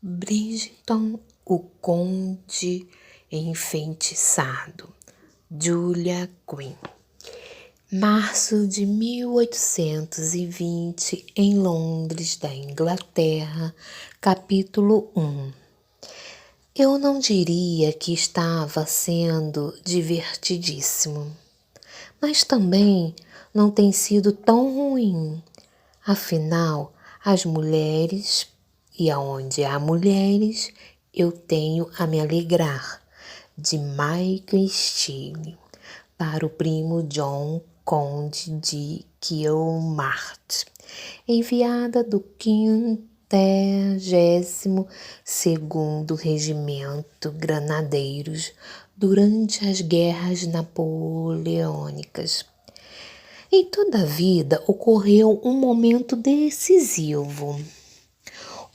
Bridgerton, o Conde Enfeitiçado, Julia Quinn. Março de 1820, em Londres, da Inglaterra, capítulo 1. Eu não diria que estava sendo divertidíssimo, mas também não tem sido tão ruim. Afinal, as mulheres, e aonde há mulheres, eu tenho a me alegrar, de Michael Steele, para o primo John, conde de Kilmart, enviada do 52º Regimento Granadeiros durante as guerras napoleônicas. Em toda a vida ocorreu um momento decisivo,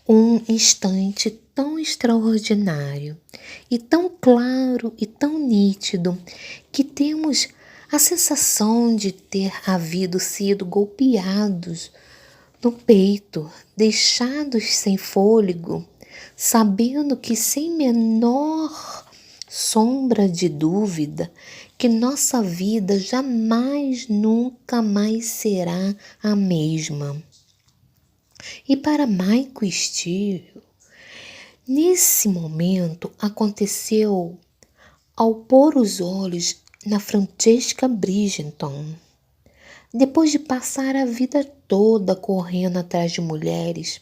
um instante tão extraordinário e tão claro e tão nítido que temos a sensação de ter havido sido golpeados no peito, deixados sem fôlego, sabendo que sem menor sombra de dúvida que nossa vida jamais, nunca mais será a mesma. E para Michael Steele, nesse momento aconteceu ao pôr os olhos na Francesca Bridgerton. Depois de passar a vida toda correndo atrás de mulheres,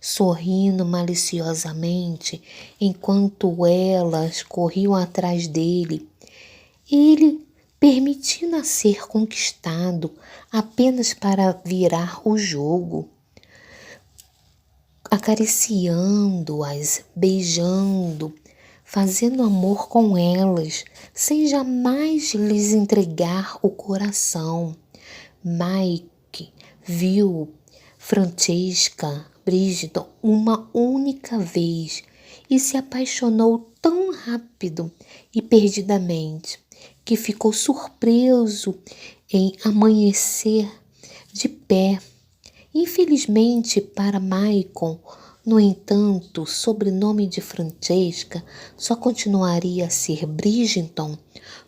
sorrindo maliciosamente enquanto elas corriam atrás dele, ele permitiu-a ser conquistado apenas para virar o jogo, acariciando-as, beijando, fazendo amor com elas, sem jamais lhes entregar o coração. Mike viu Francesca Bridgerton uma única vez e se apaixonou tão rápido e perdidamente que ficou surpreso em amanhecer de pé. Infelizmente para Michael, no entanto, o sobrenome de Francesca só continuaria a ser Bridgerton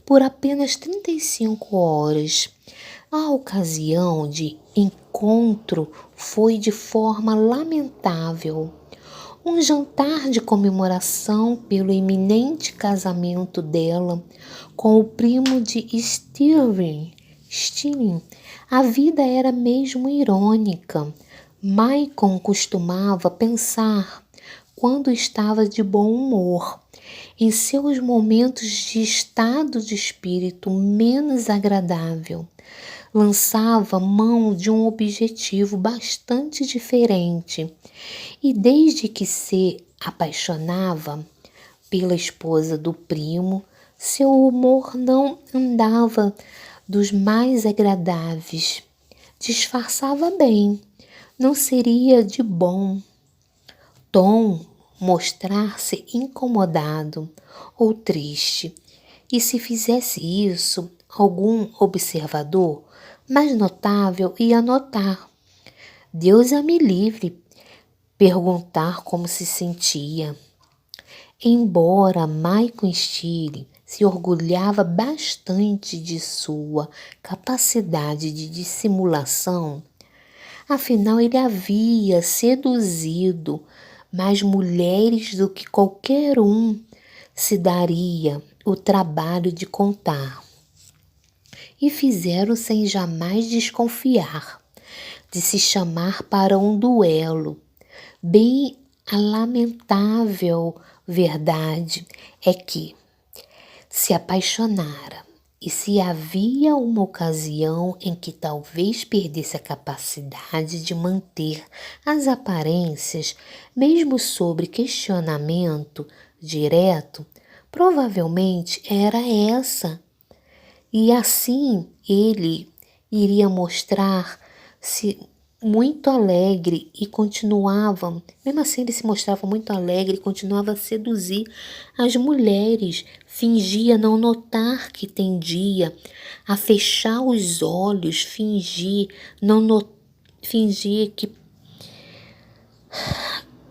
por apenas 35 horas. A ocasião de encontro foi de forma lamentável. Um jantar de comemoração pelo iminente casamento dela com o primo de Steele. A vida era mesmo irônica. Michael costumava pensar, quando estava de bom humor, em seus momentos de estado de espírito menos agradável. Lançava mão de um objetivo bastante diferente e desde que se apaixonava pela esposa do primo, seu humor não andava dos mais agradáveis. Disfarçava bem, não seria de bom tom mostrar-se incomodado ou triste, e se fizesse isso, algum observador mais notável ia notar. Deus a me livre perguntar como se sentia. Embora Michael Steele se orgulhava bastante de sua capacidade de dissimulação, afinal ele havia seduzido mais mulheres do que qualquer um se daria o trabalho de contar. E fizeram sem jamais desconfiar de se chamar para um duelo. Bem, a lamentável verdade é que se apaixonara, e se havia uma ocasião em que talvez perdesse a capacidade de manter as aparências, mesmo sobre questionamento direto, provavelmente era essa. E assim ele iria mostrar-se muito alegre e continuava, mesmo assim ele se mostrava muito alegre e continuava a seduzir as mulheres, fingia não notar que tendia a fechar os olhos, fingir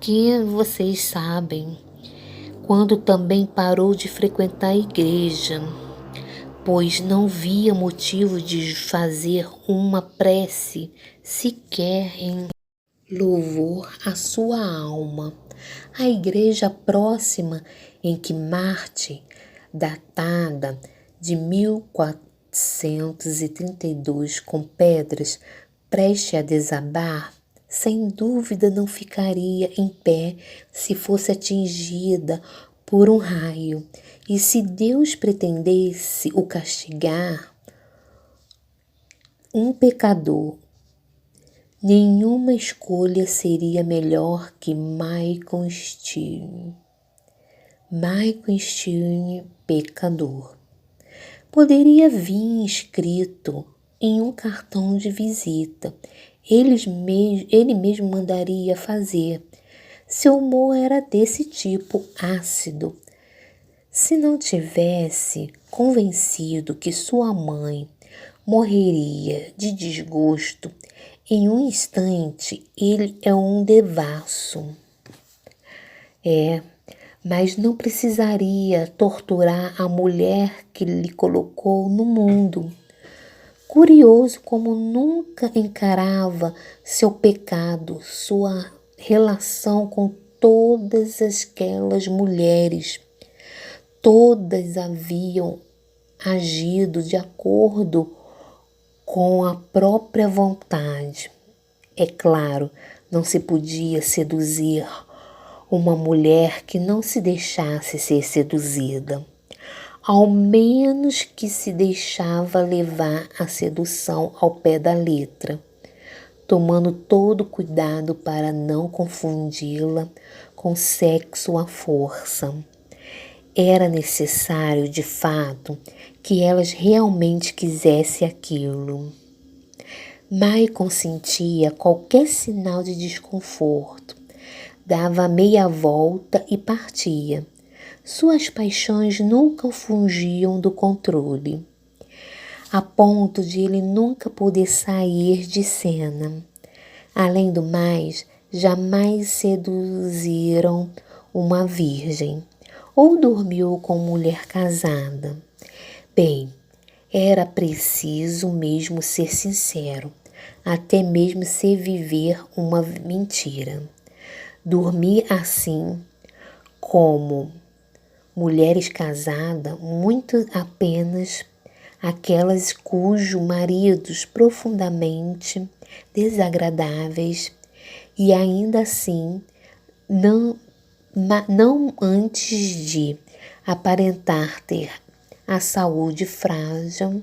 porque vocês sabem, quando também parou de frequentar a igreja, pois não via motivo de fazer uma prece sequer em louvor à sua alma. A igreja próxima em que Marte, datada de 1432 com pedras, prestes a desabar, sem dúvida não ficaria em pé se fosse atingida por um raio. E se Deus pretendesse o castigar, um pecador, nenhuma escolha seria melhor que Michael Stine. Michael Stine, pecador. Poderia vir escrito em um cartão de visita. Ele mesmo mandaria fazer. Seu humor era desse tipo, ácido. Se não tivesse convencido que sua mãe morreria de desgosto, em um instante ele é um devasso. Mas não precisaria torturar a mulher que lhe colocou no mundo. Curioso como nunca encarava seu pecado, sua relação com todas aquelas mulheres. Todas haviam agido de acordo com a própria vontade. É claro, não se podia seduzir uma mulher que não se deixasse ser seduzida, ao menos que se deixava levar a sedução ao pé da letra, tomando todo cuidado para não confundi-la com sexo à força. Era necessário, de fato, que elas realmente quisessem aquilo. Mai consentia qualquer sinal de desconforto, dava meia volta e partia. Suas paixões nunca o fugiam do controle, a ponto de ele nunca poder sair de cena. Além do mais, jamais seduziram uma virgem ou dormiu com mulher casada. Bem, era preciso mesmo ser sincero, até mesmo se viver uma mentira. Dormir assim, como mulheres casadas, muito apenas aquelas cujos maridos profundamente desagradáveis e ainda assim não antes de aparentar ter a saúde frágil,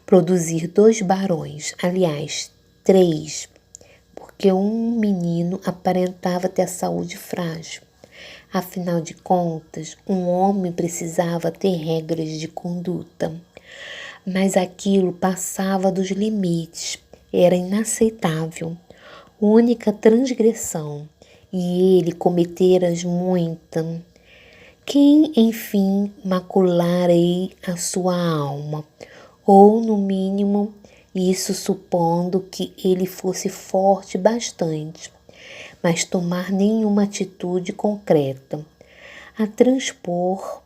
produzir 2 barões, aliás, 3, porque um menino aparentava ter a saúde frágil. Afinal de contas, um homem precisava ter regras de conduta, mas aquilo passava dos limites, era inaceitável, única transgressão, e ele cometeras muita. Quem, enfim, macularei a sua alma, ou, no mínimo, isso supondo que ele fosse forte bastante, mas tomar nenhuma atitude concreta a transpor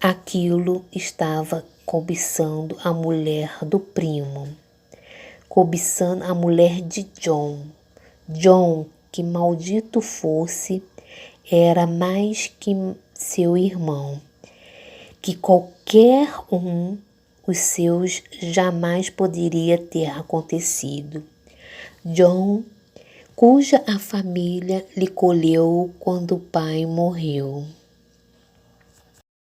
aquilo. Estava cobiçando a mulher do primo, cobiçando a mulher de John. John, que maldito fosse, era mais que seu irmão, que qualquer os seus jamais poderia ter acontecido. John, cuja a família lhe colheu quando o pai morreu.